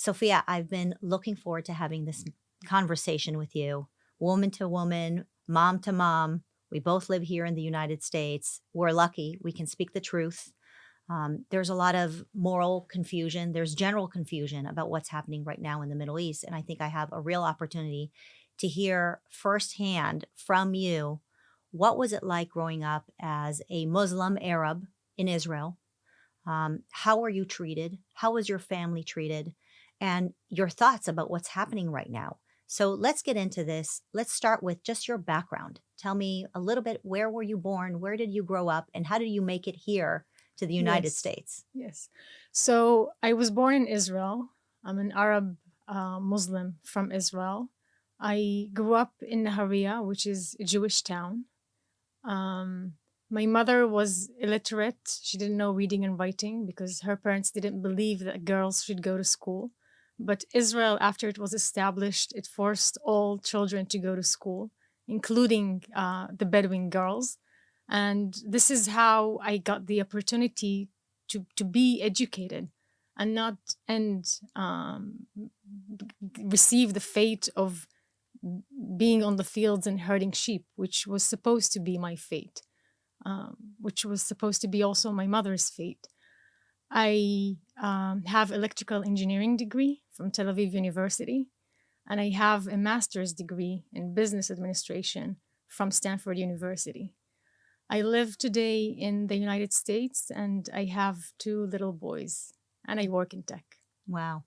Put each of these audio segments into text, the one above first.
Sophia, I've been looking forward to having this conversation with you, woman to woman, mom to mom. We both live here in the United States. We're lucky. We can speak the truth. There's a lot of moral confusion. There's general confusion about what's happening right now in the Middle East. And I think I have a real opportunity to hear firsthand from you, what was it like growing up as a Muslim Arab in Israel? How were you treated? How was your family treated? And your thoughts about what's happening right now. So let's get into this. Let's start with just your background. Tell me a little bit, where were you born? Where did you grow up? And how did you make it here to the United States? Yes. So I was born in Israel. I'm an Arab Muslim from Israel. I grew up in Nahariya, which is a Jewish town. My mother was illiterate. She didn't know reading and writing because her parents didn't believe that girls should go to school. But Israel, after it was established, it forced all children to go to school, including the Bedouin girls. And this is how I got the opportunity to be educated and not receive the fate of being on the fields and herding sheep, which was supposed to be my fate, which was supposed to be also my mother's fate. I have electrical engineering degree from Tel Aviv University, and I have a master's degree in business administration from Stanford University. I live today in the United States, and I have 2 little boys, and I work in tech. Wow.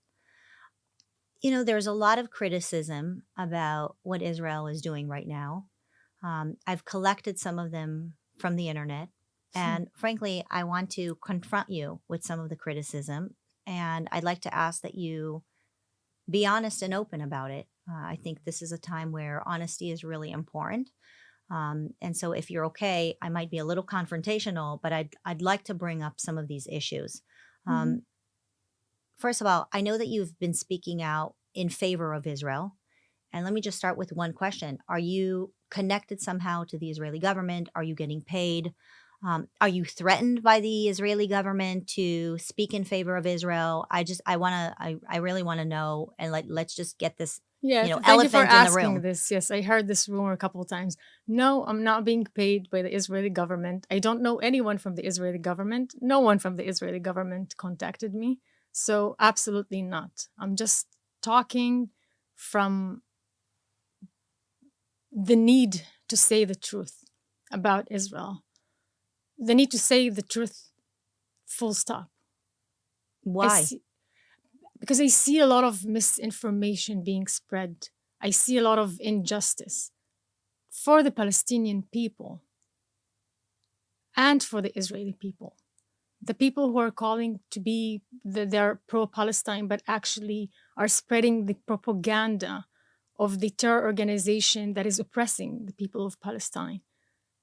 You know, there's a lot of criticism about what Israel is doing right now. I've collected some of them from the internet. And frankly, I want to confront you with some of the criticism. And I'd like to ask that you be honest and open about it. I think this is a time where honesty is really important. And so if you're okay, I might be a little confrontational, but I'd like to bring up some of these issues. First of all, I know that you've been speaking out in favor of Israel. And let me just start with one question. Are you connected somehow to the Israeli government? Are you getting paid? Are you threatened by the Israeli government to speak in favor of Israel? I really want to know, and let's just get this, thank you for elephant in the asking room. this. Yes, I heard this rumor a couple of times. No, I'm not being paid by the Israeli government. I don't know anyone from the Israeli government. No one from the Israeli government contacted me. So absolutely not. I'm just talking from the need to say the truth about Israel. The need to say the truth, full stop. Why? Because I see a lot of misinformation being spread. I see a lot of injustice for the Palestinian people and for the Israeli people. The people who are calling to be, they're pro-Palestine, but actually are spreading the propaganda of the terror organization that is oppressing the people of Palestine.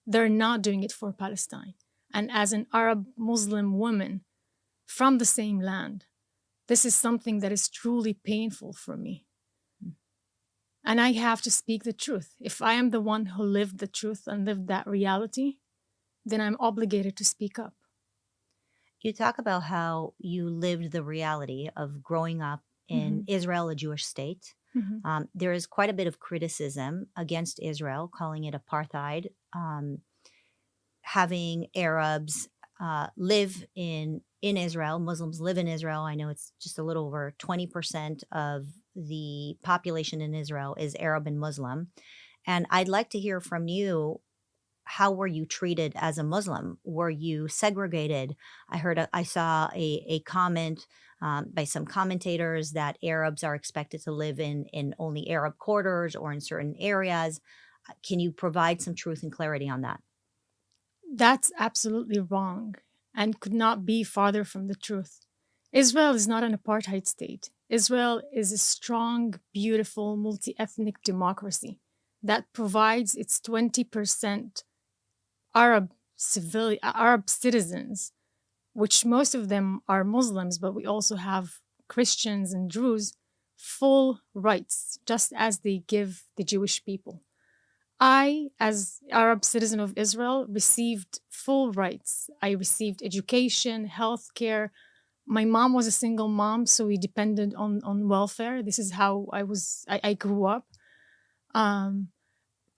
They're not doing it for Palestine. And as an Arab Muslim woman from the same land, this is something that is truly painful for me. And I have to speak the truth. If I am the one who lived the truth and lived that reality, then I'm obligated to speak up. You talk about how you lived the reality of growing up in Israel, a Jewish state. There is quite a bit of criticism against Israel, calling it apartheid, having Arabs live in Israel, Muslims live in Israel. I know it's just a little over 20% of the population in Israel is Arab and Muslim. And I'd like to hear from you, how were you treated as a Muslim? Were you segregated? I saw a comment by some commentators that Arabs are expected to live in only Arab quarters or in certain areas. Can you provide some truth and clarity on that? That's absolutely wrong and could not be farther from the truth. Israel is not an apartheid state. Israel is a strong, beautiful, multi-ethnic democracy that provides its 20% Arab citizens, which most of them are Muslims, but we also have Christians and Druze, full rights, just as they give the Jewish people. I, as Arab citizen of Israel, received full rights. I received education, healthcare, My mom was a single mom, so we depended on welfare. This is how I grew up.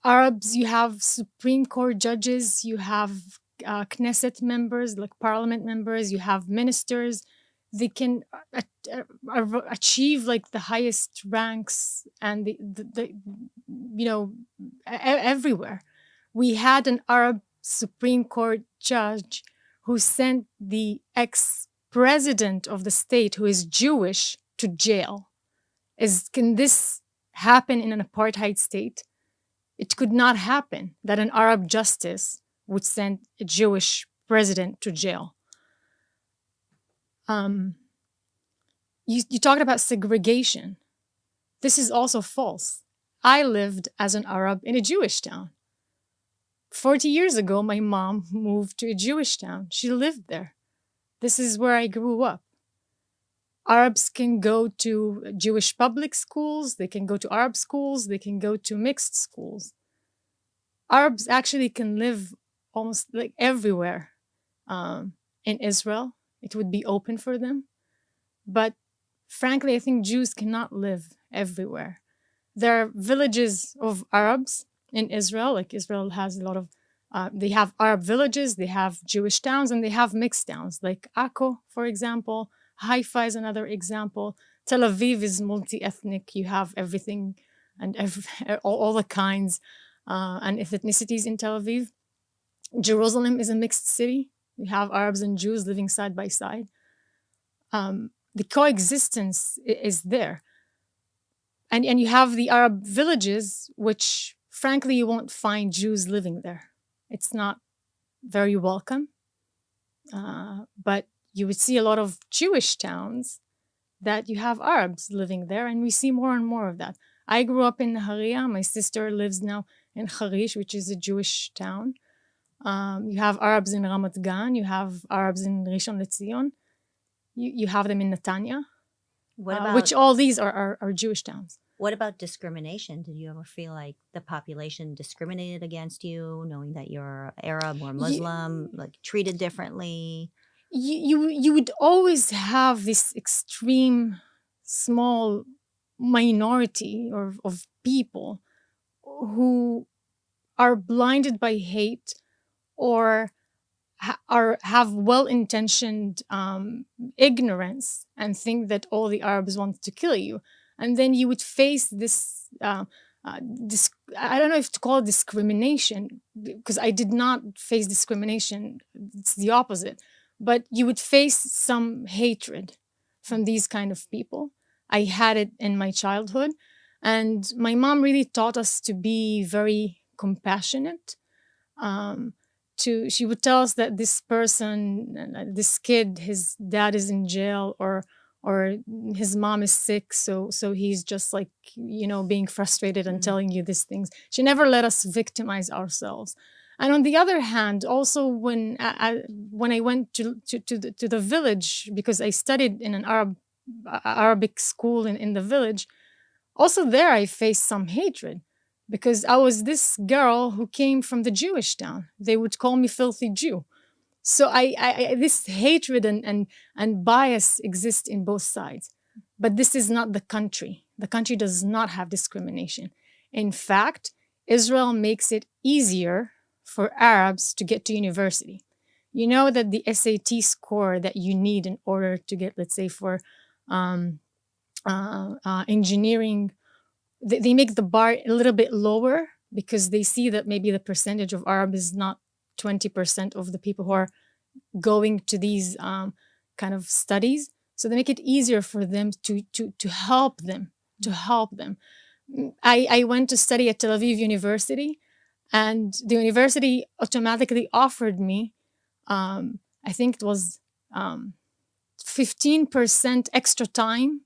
Arabs, you have Supreme Court judges, you have Knesset members, like parliament members, you have ministers. They can achieve like the highest ranks and everywhere. We had an Arab Supreme Court judge who sent the ex-president of the state, who is Jewish, to jail. Can this happen in an apartheid state? It could not happen that an Arab justice would send a Jewish president to jail. You talked about segregation. This is also false. I lived as an Arab in a Jewish town. 40 years ago, my mom moved to a Jewish town. She lived there. This is where I grew up. Arabs can go to Jewish public schools. They can go to Arab schools. They can go to mixed schools. Arabs actually can live almost like everywhere in Israel. It would be open for them. But frankly, I think Jews cannot live everywhere. There are villages of Arabs in Israel. Like Israel has a lot of, they have Arab villages, they have Jewish towns, and they have mixed towns. Like Akko, for example. Haifa is another example. Tel Aviv is multi-ethnic. You have everything and all the kinds and ethnicities in Tel Aviv. Jerusalem is a mixed city. You have Arabs and Jews living side by side. The coexistence is there. And you have the Arab villages, which frankly, you won't find Jews living there. It's not very welcome. But you would see a lot of Jewish towns that you have Arabs living there, and we see more and more of that. I grew up in Nahariya. My sister lives now in Harish, which is a Jewish town. You have Arabs in Ramat Gan. You have Arabs in Rishon LeZion. You have them in Netanya, which all these are Jewish towns. What about discrimination? Did you ever feel like the population discriminated against you, knowing that you're Arab or Muslim, like treated differently? You would always have this extreme small minority of people who are blinded by hate or have well-intentioned ignorance and think that all the Arabs want to kill you. And then you would face this, I don't know if to call it discrimination, because I did not face discrimination. It's the opposite. But you would face some hatred from these kind of people. I had it in my childhood. And my mom really taught us to be very compassionate. She would tell us that this person, this kid, his dad is in jail or his mom is sick, so he's just like, being frustrated and telling you these things. She never let us victimize ourselves. And on the other hand, also when I went to the village, because I studied in an Arabic school in the village, also there I faced some hatred because I was this girl who came from the Jewish town. They would call me filthy Jew. So I this hatred and bias exist in both sides. But this is not the country. The country does not have discrimination. In fact, Israel makes it easier for Arabs to get to university. You know that the SAT score that you need in order to get, let's say, for engineering, they make the bar a little bit lower because they see that maybe the percentage of Arab is not 20% of the people who are going to these kind of studies. So they make it easier for them to help them, I went to study at Tel Aviv University, and the university automatically offered me, I think it was 15% extra time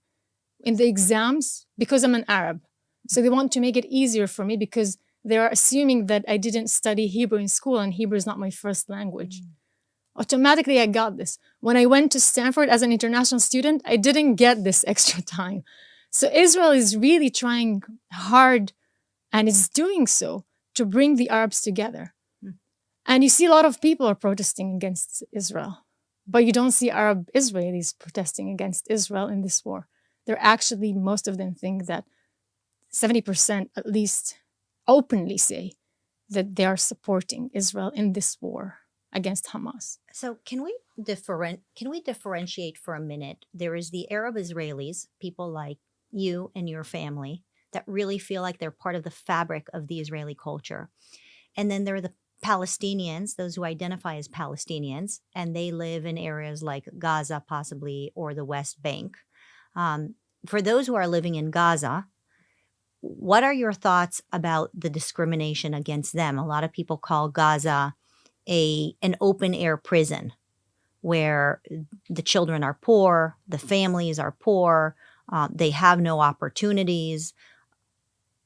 in the exams because I'm an Arab. So they want to make it easier for me because they are assuming that I didn't study Hebrew in school and Hebrew is not my first language. Automatically, I got this. When I went to Stanford as an international student, I didn't get this extra time. So Israel is really trying hard, and is doing so, to bring the Arabs together. And you see a lot of people are protesting against Israel But you don't see Arab Israelis protesting against Israel in this war. They're actually, most of them think that 70% at least openly say that they are supporting Israel in this war against Hamas. So can we differentiate for a minute? There is the Arab Israelis, people like you and your family, that really feel like they're part of the fabric of the Israeli culture. And then there are the Palestinians, those who identify as Palestinians, and they live in areas like Gaza, possibly, or the West Bank. For those who are living in Gaza, what are your thoughts about the discrimination against them? A lot of people call Gaza an open-air prison where the children are poor, the families are poor, they have no opportunities.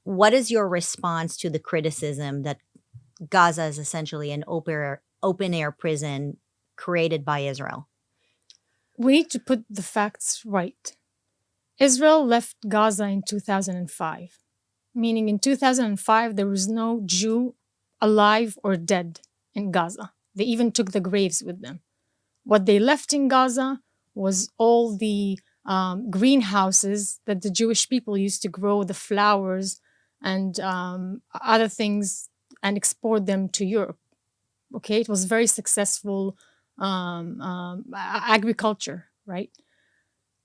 What is your response to the criticism that Gaza is essentially an open-air prison created by Israel? We need to put the facts right. Israel left Gaza in 2005, meaning in 2005 there was no Jew alive or dead in Gaza. They even took the graves with them. What they left in Gaza was all the greenhouses that the Jewish people used to grow the flowers and other things and export them to Europe. Okay, it was very successful agriculture, right?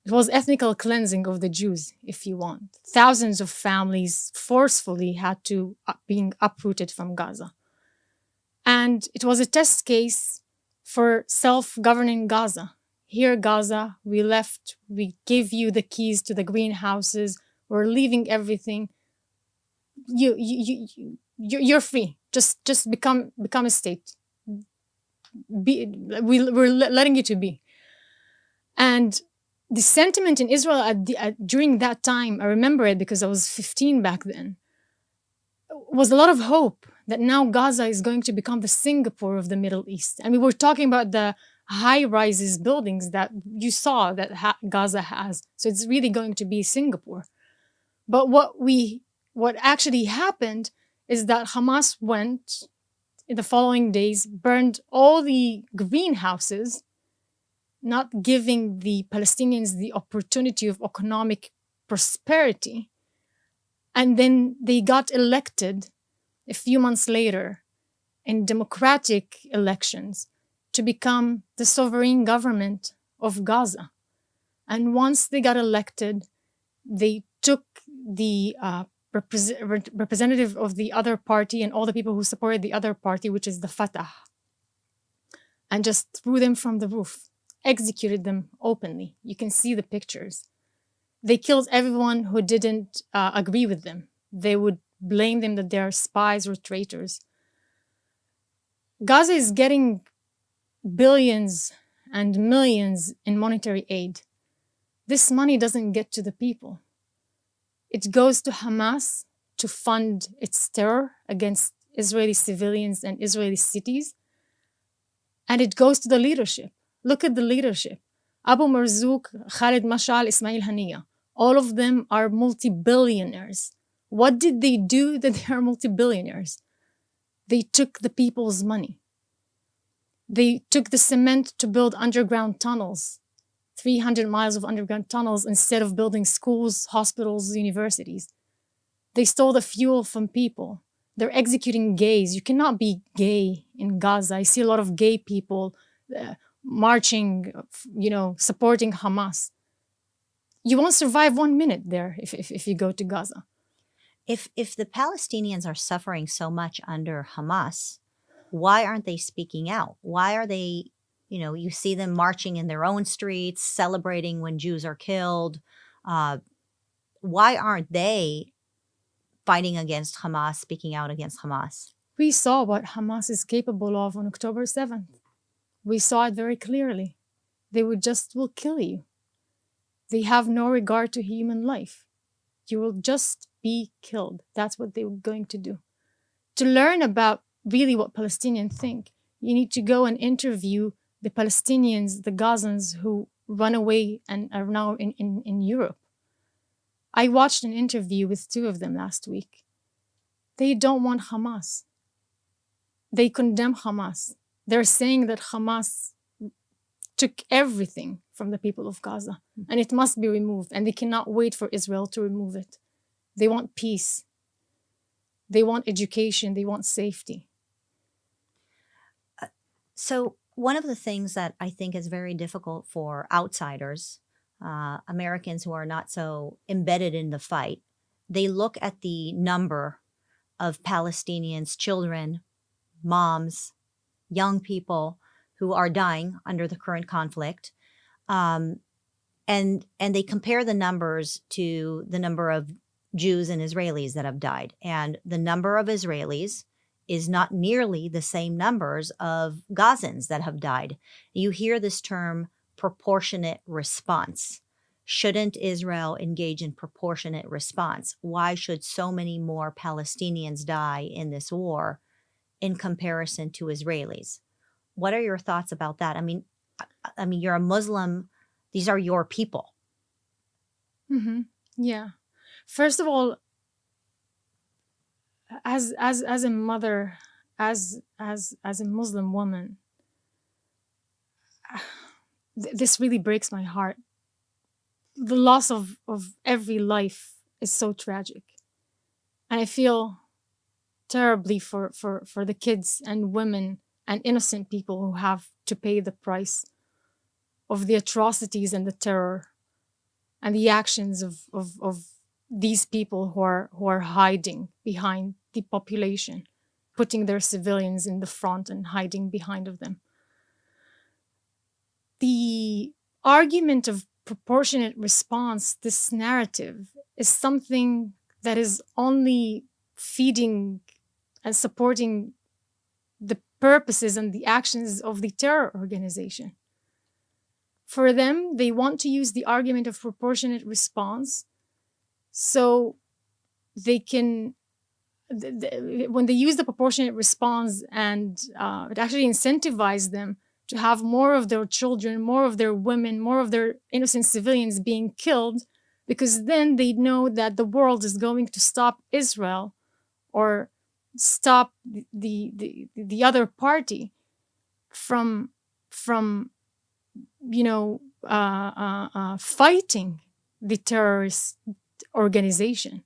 It was ethnical cleansing of the Jews, if you want. Thousands of families forcefully had to being uprooted from Gaza. And it was a test case for self-governing Gaza. Here, Gaza, we gave you the keys to the greenhouses, we're leaving everything. You're free. Just become a state. We're letting you to be. And the sentiment in Israel during that time, I remember it because I was 15 back then, was a lot of hope that now Gaza is going to become the Singapore of the Middle East. And we were talking about the high-rises buildings that you saw that Gaza has. So it's really going to be Singapore. But what actually happened is that Hamas went in the following days, burned all the greenhouses, not giving the Palestinians the opportunity of economic prosperity. And then they got elected a few months later in democratic elections to become the sovereign government of Gaza. And once they got elected, they took the representative of the other party and all the people who supported the other party, which is the Fatah, and just threw them from the roof, executed them openly. You can see the pictures. They killed everyone who didn't agree with them. They would blame them that they are spies or traitors. Gaza is getting billions and millions in monetary aid. This money doesn't get to the people. It goes to Hamas to fund its terror against Israeli civilians and Israeli cities. And it goes to the leadership. Look at the leadership. Abu Marzouk, Khalid Mashal, Ismail Haniyeh. All of them are multi-billionaires. What did they do that they are multi-billionaires? They took the people's money. They took the cement to build underground tunnels, 300 miles of underground tunnels instead of building schools, hospitals, universities. They stole the fuel from people. They're executing gays. You cannot be gay in Gaza. I see a lot of gay people marching, supporting Hamas. You won't survive 1 minute there if you go to Gaza. If the Palestinians are suffering so much under Hamas, why aren't they speaking out? Why are they, you see them marching in their own streets, celebrating when Jews are killed. Why aren't they fighting against Hamas, speaking out against Hamas? We saw what Hamas is capable of on October 7th. We saw it very clearly. They will kill you. They have no regard to human life. You will just be killed. That's what they were going to do. To learn about really what Palestinians think, you need to go and interview the Palestinians, the Gazans who run away and are now in Europe. I watched an interview with 2 of them last week. They don't want Hamas. They condemn Hamas. They're saying that Hamas took everything from the people of Gaza, and it must be removed, and they cannot wait for Israel to remove it. They want peace. They want education. They want safety. So one of the things that I think is very difficult for outsiders, Americans who are not so embedded in the fight, they look at the number of Palestinians, children, moms, young people who are dying under the current conflict, and they compare the numbers to the number of Jews and Israelis that have died. And the number of Israelis is not nearly the same numbers of Gazans that have died. You hear this term proportionate response. Shouldn't Israel engage in proportionate response? Why should so many more Palestinians die in this war in comparison to Israelis? What are your thoughts about that? I mean, you're a Muslim. These are your people. Mm-hmm. Yeah. First of all, as a mother, as a Muslim woman, this really breaks my heart. The loss of every life is so tragic. And I feel terribly for the kids and women and innocent people who have to pay the price of the atrocities and the terror and the actions of these people who are hiding behind the population, putting their civilians in the front and hiding behind of them. The argument of proportionate response, this narrative, is something that is only feeding and supporting the purposes and the actions of the terror organization. For them, they want to use the argument of proportionate response so they can, when they use the proportionate response, and it actually incentivizes them to have more of their children, more of their women, more of their innocent civilians being killed, because then they know that the world is going to stop Israel or stop the other party from fighting the terrorist organization.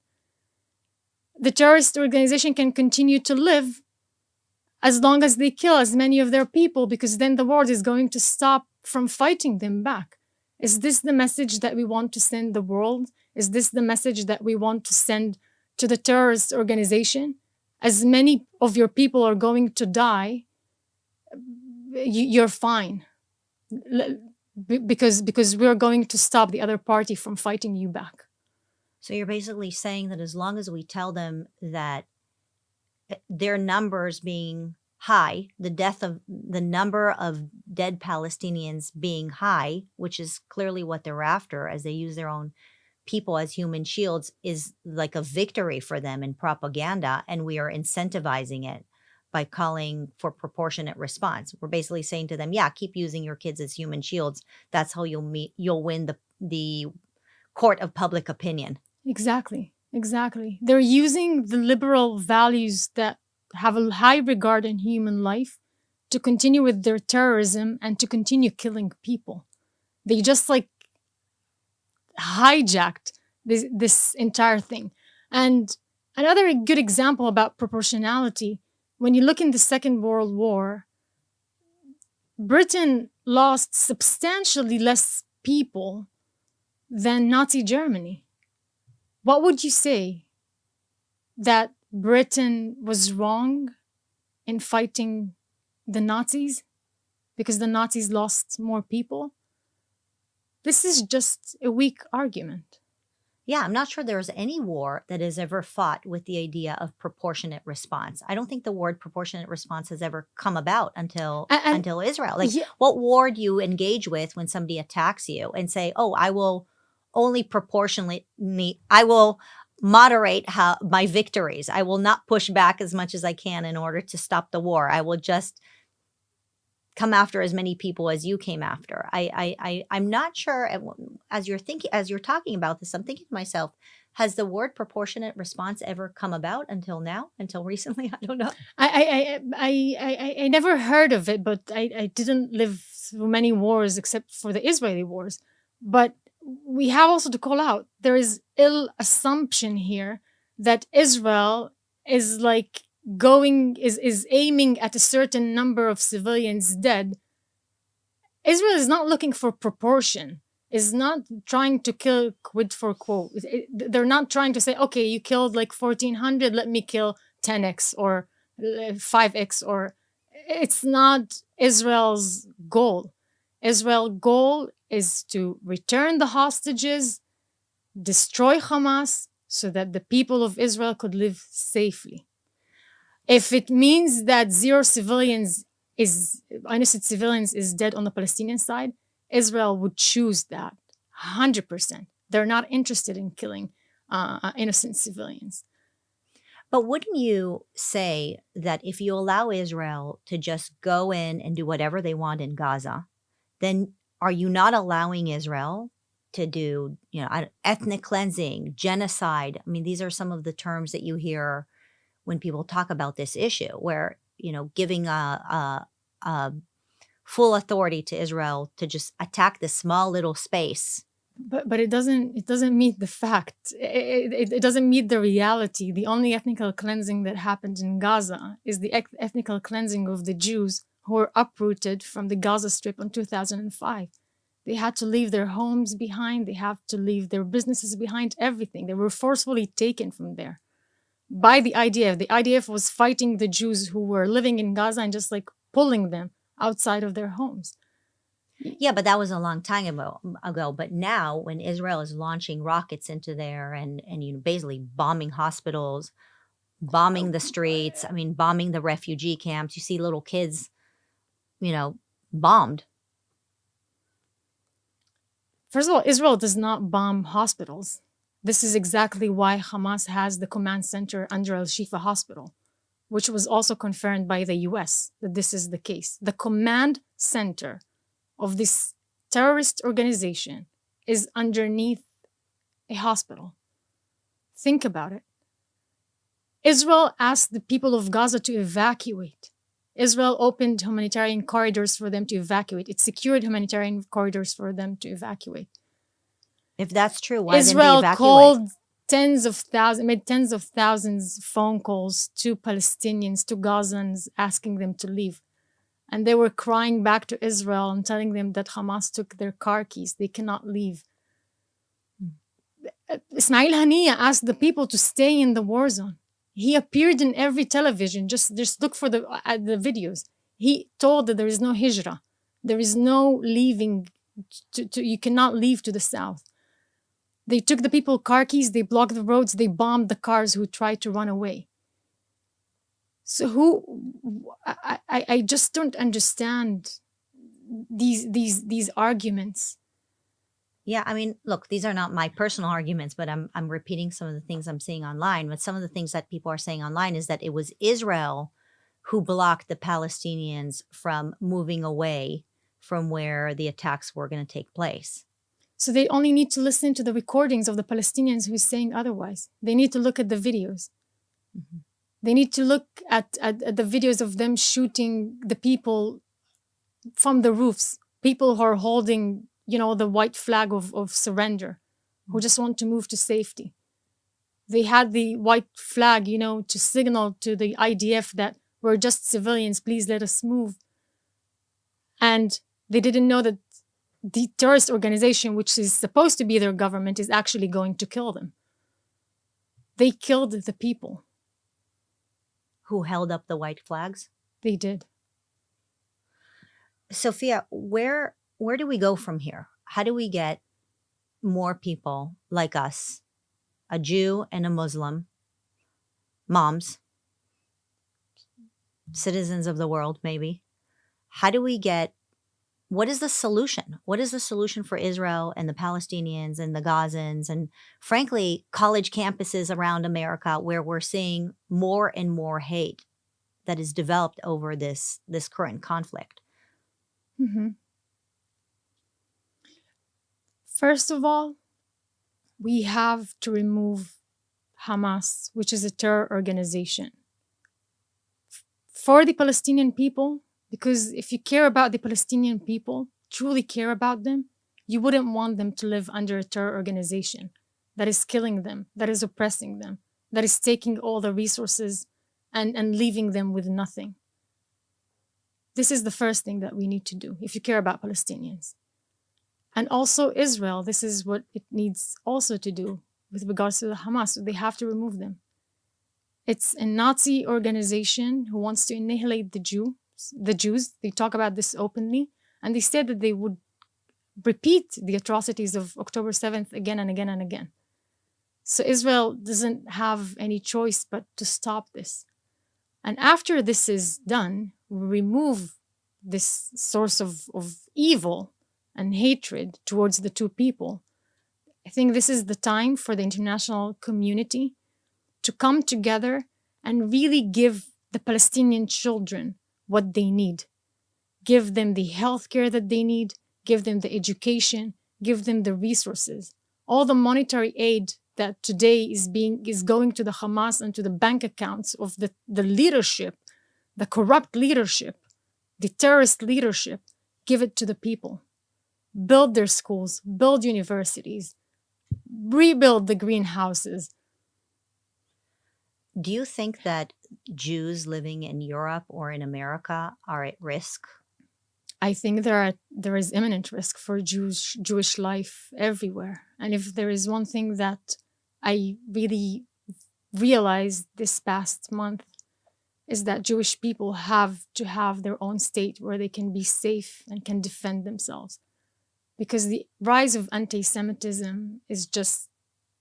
The terrorist organization can continue to live as long as they kill as many of their people, because then the world is going to stop from fighting them back. Is this the message that we want to send the world? Is this the message that we want to send to the terrorist organization? As many of your people are going to die, you're fine. Because we're going to stop the other party from fighting you back. So you're basically saying that as long as we tell them that their numbers being high, the number of dead Palestinians being high, which is clearly what they're after as they use their own people as human shields, is like a victory for them in propaganda, and we are incentivizing it by calling for proportionate response. We're basically saying to them, yeah, keep using your kids as human shields. That's how you'll win the court of public opinion. Exactly. They're using the liberal values that have a high regard in human life to continue with their terrorism and to continue killing people. They just hijacked this entire thing. And another good example about proportionality, when you look in the Second World War, Britain lost substantially less people than Nazi Germany. What would you say? That Britain was wrong in fighting the Nazis because the Nazis lost more people? This is just a weak argument. Yeah, I'm not sure there's any war that is ever fought with the idea of proportionate response. I don't think the word proportionate response has ever come about until Israel. What war do you engage with when somebody attacks you and say, oh, I will only I will moderate my victories. I will not push back as much as I can in order to stop the war. I will just come after as many people as you came after. I'm not sure, as you're talking about this, I'm thinking to myself, Has the word proportionate response ever come about until now? Until recently? I don't know. I never heard of it, but I didn't live through many wars except for the Israeli wars. But we have also to call out, there is ill assumption here that Israel is like is aiming at a certain number of civilians dead. Israel is not looking for proportion, is not trying to kill quid for quo. They're not trying to say, okay, you killed like 1,400, let me kill 10x or 5x, or it's not Israel's goal. Israel's goal is to return the hostages, destroy Hamas, so that the people of Israel could live safely. If it means that innocent civilians is dead on the Palestinian side, Israel would choose that 100%. They're not interested in killing innocent civilians. But wouldn't you say that if you allow Israel to just go in and do whatever they want in Gaza, then are you not allowing Israel to do, ethnic cleansing, genocide? I mean, these are some of the terms that you hear when people talk about this issue, where, giving a full authority to Israel to just attack this small little space. But it doesn't meet the fact. It doesn't meet the reality. The only ethnical cleansing that happened in Gaza is the ethnical cleansing of the Jews who were uprooted from the Gaza Strip in 2005. They had to leave their homes behind. They have to leave their businesses behind, everything. They were forcefully taken from there by the IDF. The IDF was fighting the Jews who were living in Gaza and just like pulling them outside of their homes. Yeah, but that was a long time ago. But now when Israel is launching rockets into there and basically bombing hospitals, bombing the streets, bombing the refugee camps, you see little kids, bombed. First of all, Israel does not bomb hospitals. This is exactly why Hamas has the command center under Al-Shifa Hospital, which was also confirmed by the US that this is the case. The command center of this terrorist organization is underneath a hospital. Think about it. Israel asked the people of Gaza to evacuate. Israel opened humanitarian corridors for them to evacuate. It secured humanitarian corridors for them to evacuate. If that's true, why Israel didn't they evacuate? called made tens of thousands phone calls to Palestinians, to Gazans, asking them to leave. And they were crying back to Israel and telling them that Hamas took their car keys. They cannot leave. Ismail Haniyeh asked the people to stay in the war zone. He appeared in every television. Just look for the videos. He told that there is no hijrah. There is no leaving. You cannot leave to the south. They took the people car keys. They blocked the roads. They bombed the cars who tried to run away. So I just don't understand these arguments. Yeah, look, these are not my personal arguments, but I'm repeating some of the things I'm seeing online. But some of the things that people are saying online is that it was Israel who blocked the Palestinians from moving away from where the attacks were going to take place. So they only need to listen to the recordings of the Palestinians who's saying otherwise. They need to look at the videos. Mm-hmm. They need to look at the videos of them shooting the people from the roofs, people who are holding, the white flag of surrender, who just want to move to safety. They had the white flag, to signal to the IDF that we're just civilians, please let us move. And they didn't know that the terrorist organization, which is supposed to be their government, is actually going to kill them. They killed the people. Who held up the white flags? They did. Sophia, where do we go from here? How do we get more people like us, a Jew and a Muslim, moms, citizens of the world maybe? What is the solution? What is the solution for Israel and the Palestinians and the Gazans and, frankly, college campuses around America where we're seeing more and more hate that is developed over this current conflict? Mm-hmm. First of all, we have to remove Hamas, which is a terror organization. For the Palestinian people, because if you care about the Palestinian people, truly care about them, you wouldn't want them to live under a terror organization that is killing them, that is oppressing them, that is taking all the resources and leaving them with nothing. This is the first thing that we need to do if you care about Palestinians. And also Israel, this is what it needs also to do with regards to the Hamas. They have to remove them. It's a Nazi organization who wants to annihilate the Jews. They talk about this openly, and they said that they would repeat the atrocities of October 7th again and again and again. So Israel doesn't have any choice but to stop this. And after this is done, we remove this source of evil and hatred towards the two people. I think this is the time for the international community to come together and really give the Palestinian children what they need. Give them the health care that they need, give them the education, give them the resources. All the monetary aid that today is going to the Hamas and to the bank accounts of the leadership, the corrupt leadership, the terrorist leadership, give it to the people. Build their schools, build universities, rebuild the greenhouses. Do you think that Jews living in Europe or in America are at risk? I think there is imminent risk for Jewish life everywhere. And if there is one thing that I really realized this past month is that Jewish people have to have their own state where they can be safe and can defend themselves. Because the rise of anti-Semitism is just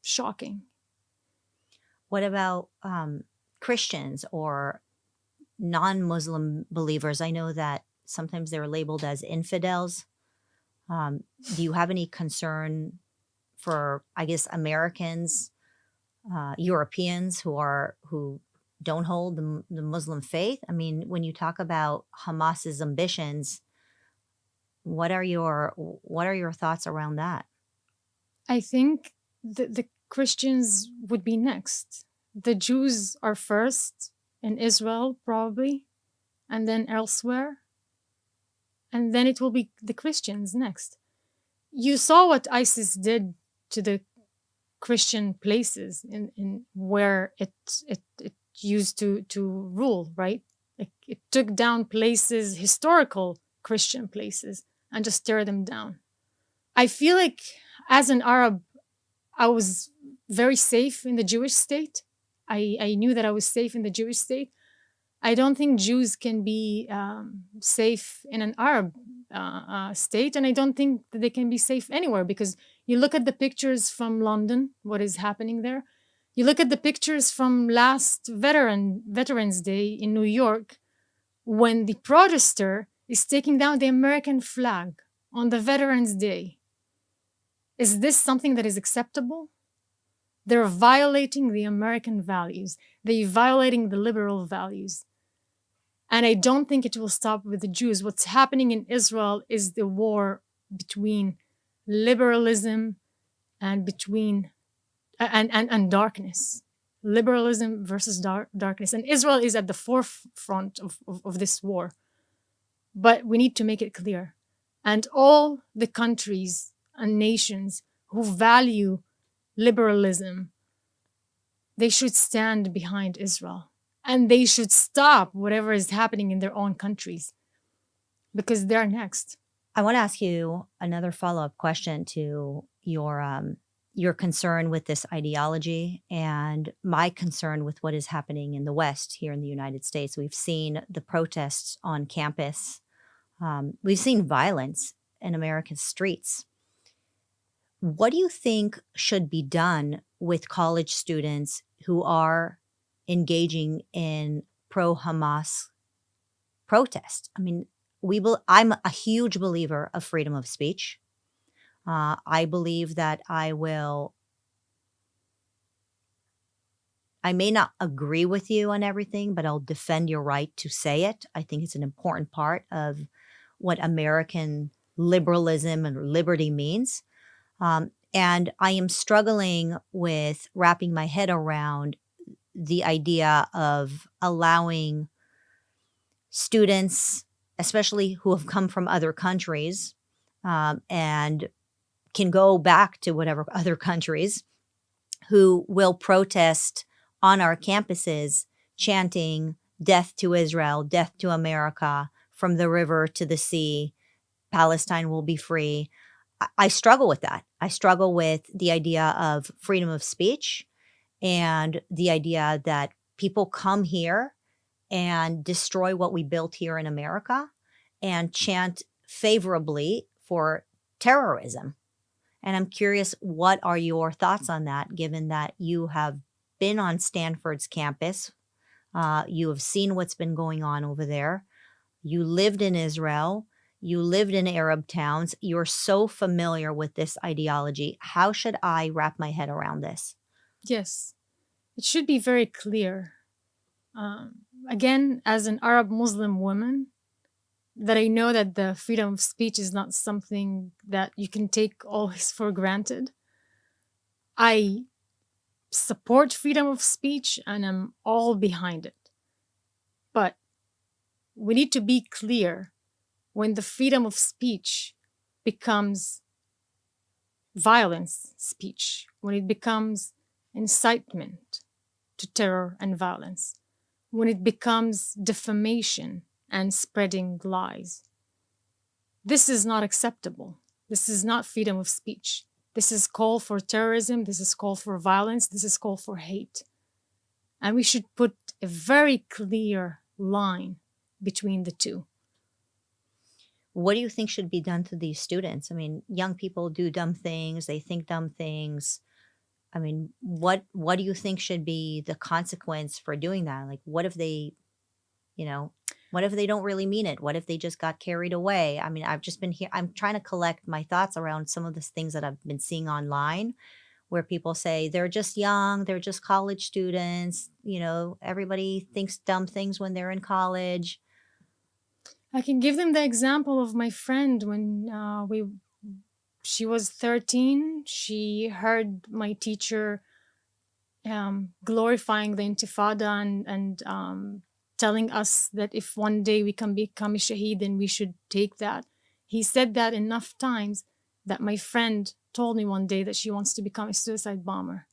shocking. What about Christians or non-Muslim believers? I know that sometimes they're labeled as infidels. Do you have any concern for, I guess, Americans, Europeans who don't hold the Muslim faith? I mean, when you talk about Hamas's ambitions, what are your thoughts around that? I think the Christians would be next. The Jews are first in Israel, probably, and then elsewhere. And then it will be the Christians next. You saw what ISIS did to the Christian places in where it used to rule, right? It took down places, historical Christian places, and just tear them down. I feel like as an Arab, I was very safe in the Jewish state. I knew that I was safe in the Jewish state. I don't think Jews can be safe in an Arab state, and I don't think that they can be safe anywhere, because you look at the pictures from London, what is happening there. You look at the pictures from last Veterans Day in New York, when the protester is taking down the American flag on the Veterans Day. Is this something that is acceptable? They're violating the American values. They're violating the liberal values. And I don't think it will stop with the Jews. What's happening in Israel is the war between liberalism and darkness. Liberalism versus darkness. And Israel is at the forefront of this war. But we need to make it clear. And all the countries and nations who value liberalism, they should stand behind Israel. And they should stop whatever is happening in their own countries, because they're next. I want to ask you another follow-up question to your concern with this ideology and my concern with what is happening in the West here in the United States. We've seen the protests on campus. We've seen violence in American streets. What do you think should be done with college students who are engaging in pro-Hamas protest? I mean, I'm a huge believer of freedom of speech. I believe that I may not agree with you on everything, but I'll defend your right to say it. I think it's an important part of what American liberalism and liberty means. And I am struggling with wrapping my head around the idea of allowing students, especially who have come from other countries and can go back to whatever other countries, who will protest on our campuses chanting death to Israel, death to America, from the river to the sea, Palestine will be free. I struggle with that. I struggle with the idea of freedom of speech and the idea that people come here and destroy what we built here in America and chant favorably for terrorism. And I'm curious, what are your thoughts on that, given that you have been on Stanford's campus? You have seen what's been going on over there. You lived in Israel. You lived in Arab towns. You're so familiar with this ideology. How should I wrap my head around this? Yes, it should be very clear. Again, as an Arab Muslim woman, that I know that the freedom of speech is not something that you can take always for granted. I support freedom of speech and I'm all behind it. But we need to be clear when the freedom of speech becomes violence speech, when it becomes incitement to terror and violence, when it becomes defamation and spreading lies. This is not acceptable. This is not freedom of speech. This is call for terrorism. This is call for violence. This is call for hate. And we should put a very clear line between the two. What do you think should be done to these students? I mean, young people do dumb things. They think dumb things. I mean, what do you think should be the consequence for doing that? Like, what if they, what if they don't really mean it? What if they just got carried away? I mean, I've just been here. I'm trying to collect my thoughts around some of the things that I've been seeing online where people say they're just young, they're just college students. Everybody thinks dumb things when they're in college. I can give them the example of my friend when she was 13. She heard my teacher glorifying the Intifada and telling us that if one day we can become a shaheed, then we should take that. He said that enough times that my friend told me one day that she wants to become a suicide bomber.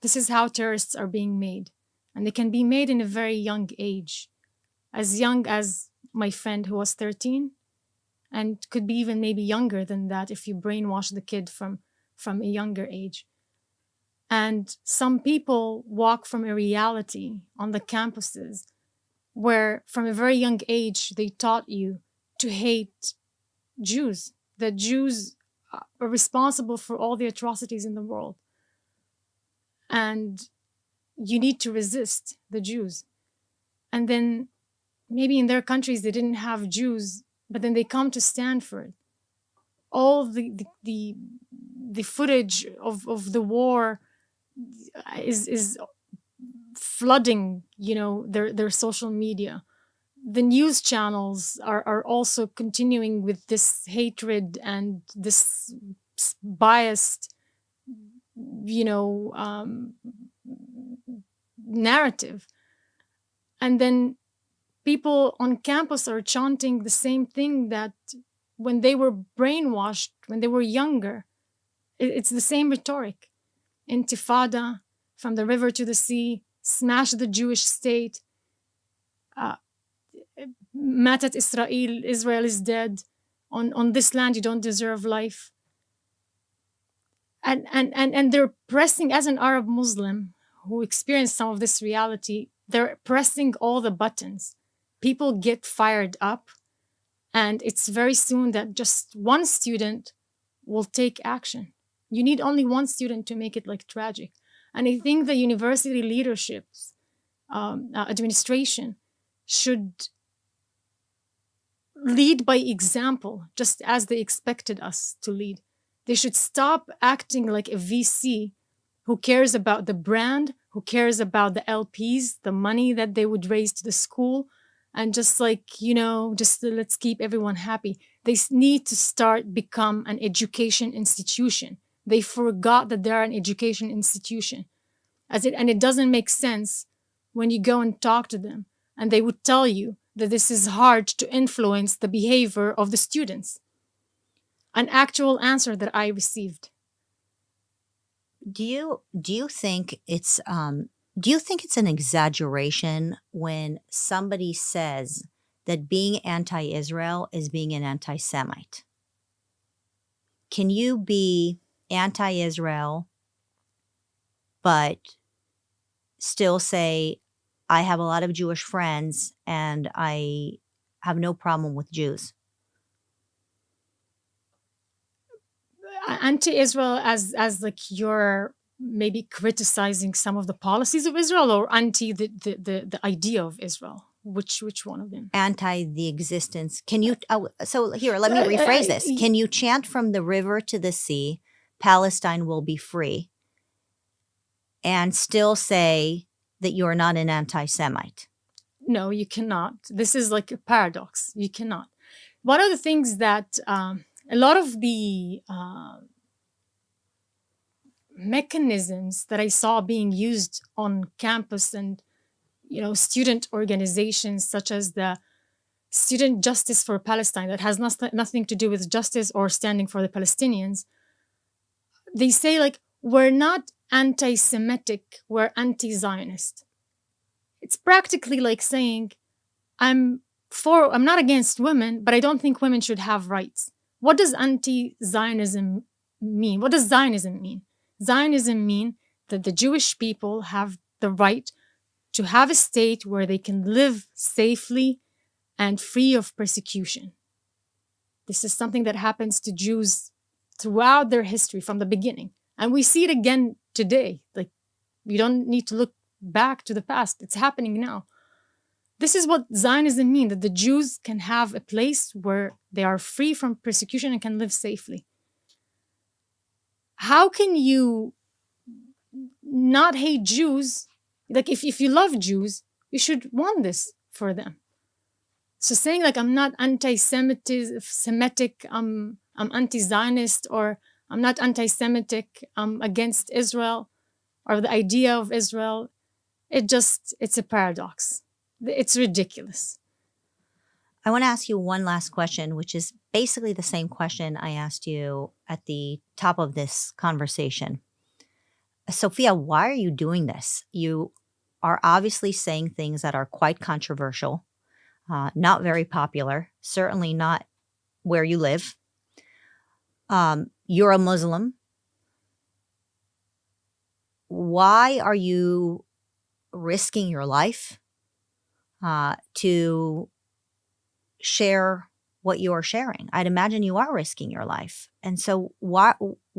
This is how terrorists are being made. And they can be made in a very young age, as young as my friend who was 13, and could be even maybe younger than that if you brainwash the kid from a younger age. And some people walk from a reality on the campuses where from a very young age they taught you to hate Jews, that Jews are responsible for all the atrocities in the world. And you need to resist the Jews. And then maybe in their countries they didn't have Jews, but then they come to Stanford. All the footage of the war is flooding, their social media. The news channels are also continuing with this hatred and this biased, narrative. And then people on campus are chanting the same thing that when they were brainwashed, when they were younger. It's the same rhetoric. Intifada, from the river to the sea, smash the Jewish state, Matat Israel, Israel is dead, on this land you don't deserve life. And they're pressing, as an Arab Muslim who experienced some of this reality, they're pressing all the buttons. People get fired up, and it's very soon that just one student will take action. You need only one student to make it tragic. And I think the university leaderships, administration should lead by example, just as they expected us to lead. They should stop acting like a VC who cares about the brand, who cares about the LPs, the money that they would raise to the school, and just let's keep everyone happy. They need to become an education institution They forgot that they're an education institution. And it doesn't make sense when you go and talk to them, and they would tell you that this is hard to influence the behavior of the students. An actual answer that I received. Do you think it's an exaggeration when somebody says that being anti-Israel is being an anti-Semite? Can you be anti-Israel but still say, I have a lot of Jewish friends and I have no problem with Jews? Anti-Israel as like you're maybe criticizing some of the policies of Israel, or anti the idea of Israel? Which one of them? Anti the existence. Can you, so here, let me rephrase this. Can you chant from the river to the sea, Palestine will be free, and still say that you're not an anti-Semite? No, you cannot. This is like a paradox. You cannot. One of the things that a lot of the mechanisms that I saw being used on campus and, student organizations such as the Student Justice for Palestine, that has nothing to do with justice or standing for the Palestinians. They say, like, we're not anti-Semitic, we're anti-Zionist. It's practically like saying, I'm not against women, but I don't think women should have rights. What does anti-Zionism mean? What does Zionism mean? Zionism means that the Jewish people have the right to have a state where they can live safely and free of persecution. This is something that happens to Jews throughout their history from the beginning. And we see it again today. Like, you don't need to look back to the past. It's happening now. This is what Zionism means, that the Jews can have a place where they are free from persecution and can live safely. How can you not hate Jews? Like, if you love Jews, you should want this for them. So saying, like, I'm not anti-Semitic, I'm anti-Zionist, or I'm not anti-Semitic, I'm against Israel, or the idea of Israel, it's a paradox. It's ridiculous. I want to ask you one last question, which is basically the same question I asked you at the top of this conversation. Sophia, why are you doing this? You are obviously saying things that are quite controversial, not very popular, certainly not where you live. You're a Muslim. Why are you risking your life to share what you are sharing? I'd imagine you are risking your life. And so why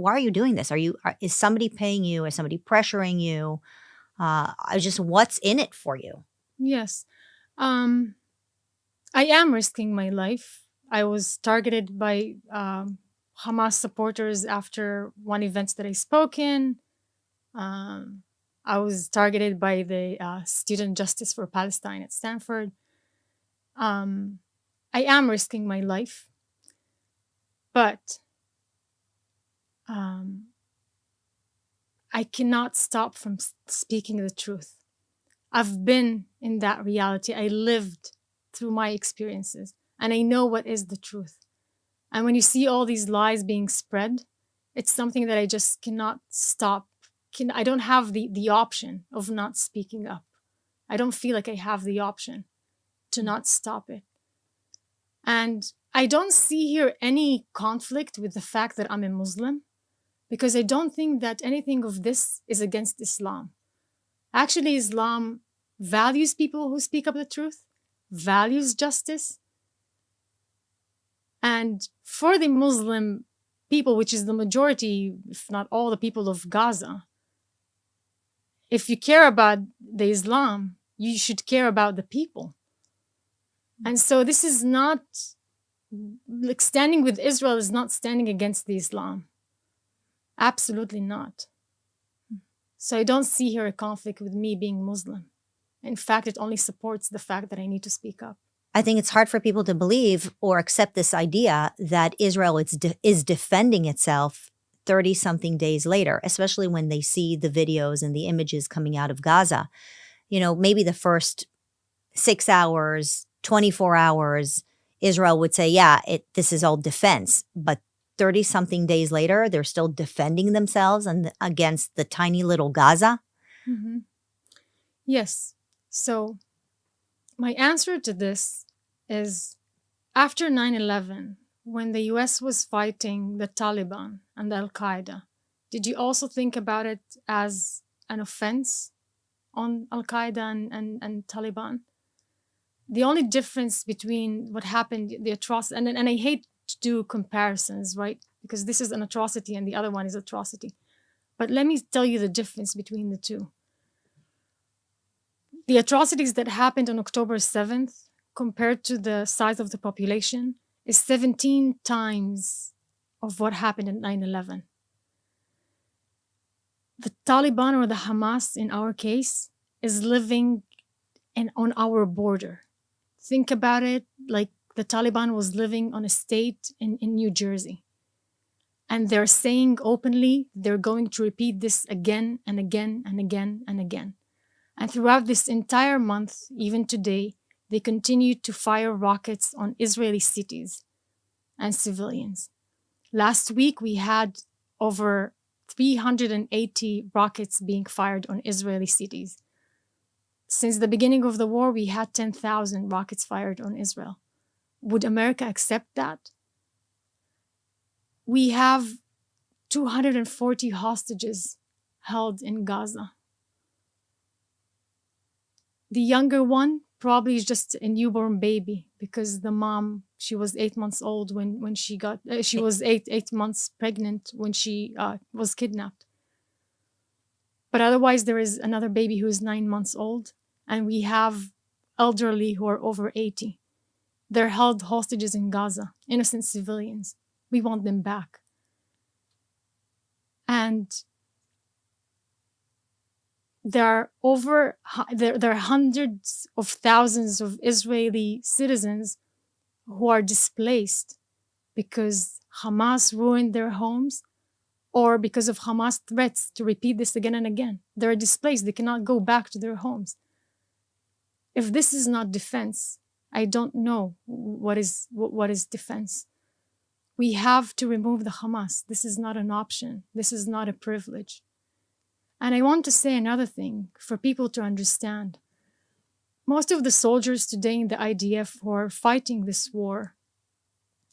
are you doing this? Is somebody paying you? Is somebody pressuring you? What's in it for you? Yes. I am risking my life. I was targeted by Hamas supporters after one event that I spoke in. I was targeted by the Student Justice for Palestine at Stanford. I am risking my life, but I cannot stop from speaking the truth. I've been in that reality. I lived through my experiences, and I know what is the truth. And when you see all these lies being spread, it's something that I just cannot stop. I don't have the option of not speaking up. I don't feel like I have the option to not stop it. And I don't see here any conflict with the fact that I'm a Muslim, because I don't think that anything of this is against Islam. Actually, Islam values people who speak up the truth, values justice. And for the Muslim people, which is the majority, if not all the people of Gaza, if you care about the Islam, you should care about the people. And so this is not, like, standing with Israel is not standing against the Islam. Absolutely not. So I don't see here a conflict with me being Muslim. In fact, it only supports the fact that I need to speak up. I think it's hard for people to believe or accept this idea that Israel is defending itself 30-something days later, especially when they see the videos and the images coming out of Gaza. Maybe the first 6 hours, 24 hours, Israel would say, yeah, this is all defense. But 30-something days later, they're still defending themselves against the tiny little Gaza. Mm-hmm. Yes. So my answer to this is, after 9/11, when the US was fighting the Taliban and Al-Qaeda, did you also think about it as an offense on Al-Qaeda and Taliban? The only difference between what happened, the atrocity, and I hate to do comparisons, right? Because this is an atrocity and the other one is atrocity. But let me tell you the difference between the two. The atrocities that happened on October 7th, compared to the size of the population, is 17 times of what happened in 9/11. The Taliban, or the Hamas in our case, is living on our border. Think about it like the Taliban was living on a state in New Jersey. And they're saying openly they're going to repeat this again and again and again and again. And throughout this entire month, even today, they continue to fire rockets on Israeli cities and civilians. Last week, we had over 380 rockets being fired on Israeli cities. Since the beginning of the war, we had 10,000 rockets fired on Israel. Would America accept that? We have 240 hostages held in Gaza. The younger one probably is just a newborn baby, because the mom, she was 8 months old when she got, she was eight months pregnant when she was kidnapped. But otherwise, there is another baby who is 9 months old, and we have elderly who are over 80. They're held hostages in Gaza, innocent civilians. We want them back. And there are hundreds of thousands of Israeli citizens who are displaced because Hamas ruined their homes, or because of Hamas threats to repeat this again and again. They're displaced. They cannot go back to their homes. If this is not defense, I don't know what is defense. We have to remove the Hamas. This is not an option. This is not a privilege. And I want to say another thing for people to understand. Most of the soldiers today in the IDF who are fighting this war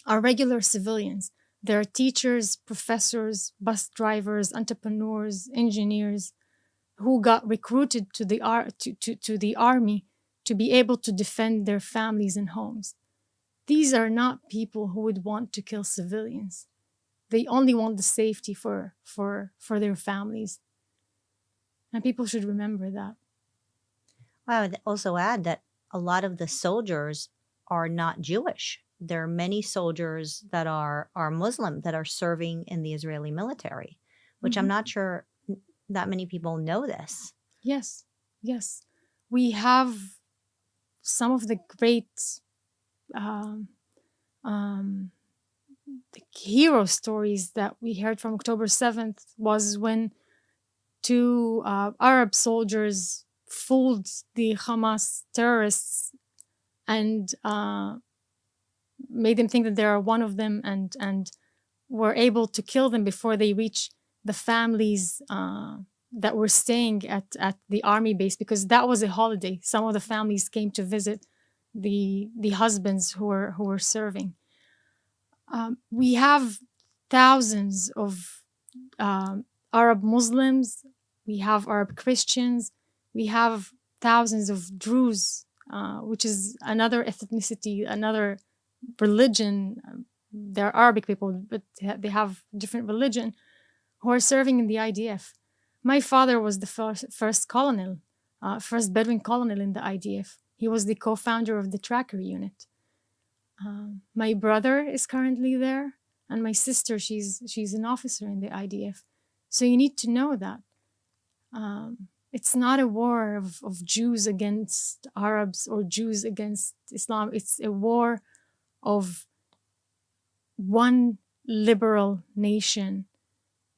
are regular civilians. They're teachers, professors, bus drivers, entrepreneurs, engineers who got recruited to the army to be able to defend their families and homes. These are not people who would want to kill civilians. They only want the safety for their families. And people should remember that. I would also add that a lot of the soldiers are not Jewish. There are many soldiers that are Muslim that are serving in the Israeli military, which I'm not sure that many people know this. Yes, yes. We have some of the great the hero stories that we heard from October 7th was when two Arab soldiers fooled the Hamas terrorists and made them think that they are one of them, and were able to kill them before they reach the families that were staying at the army base, because that was a holiday. Some of the families came to visit the husbands who were serving. We have thousands of Arab Muslims. We have Arab Christians. We have thousands of Druze, which is another ethnicity, another religion. They're Arabic people, but they have different religion, who are serving in the IDF. My father was the first colonel, first Bedouin colonel in the IDF. He was the co-founder of the tracker unit. My brother is currently there, and my sister, she's an officer in the IDF. So you need to know that. It's not a war of Jews against Arabs or Jews against Islam. It's a war of one liberal nation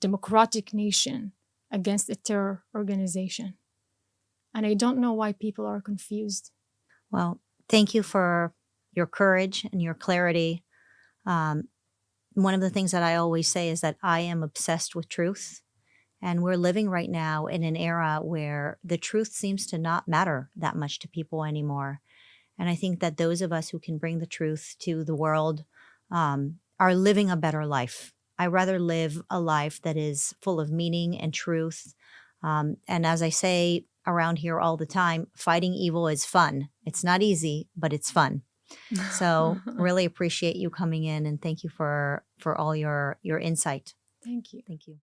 democratic nation against a terror organization. And I don't know why people are confused. Well, thank you for your courage and your clarity. One of the things that I always say is that I am obsessed with truth. And we're living right now in an era where the truth seems to not matter that much to people anymore. And I think that those of us who can bring the truth to the world are living a better life. I rather live a life that is full of meaning and truth. And as I say around here all the time, fighting evil is fun. It's not easy, but it's fun. So really appreciate you coming in, and thank you for all your insight. Thank you. Thank you.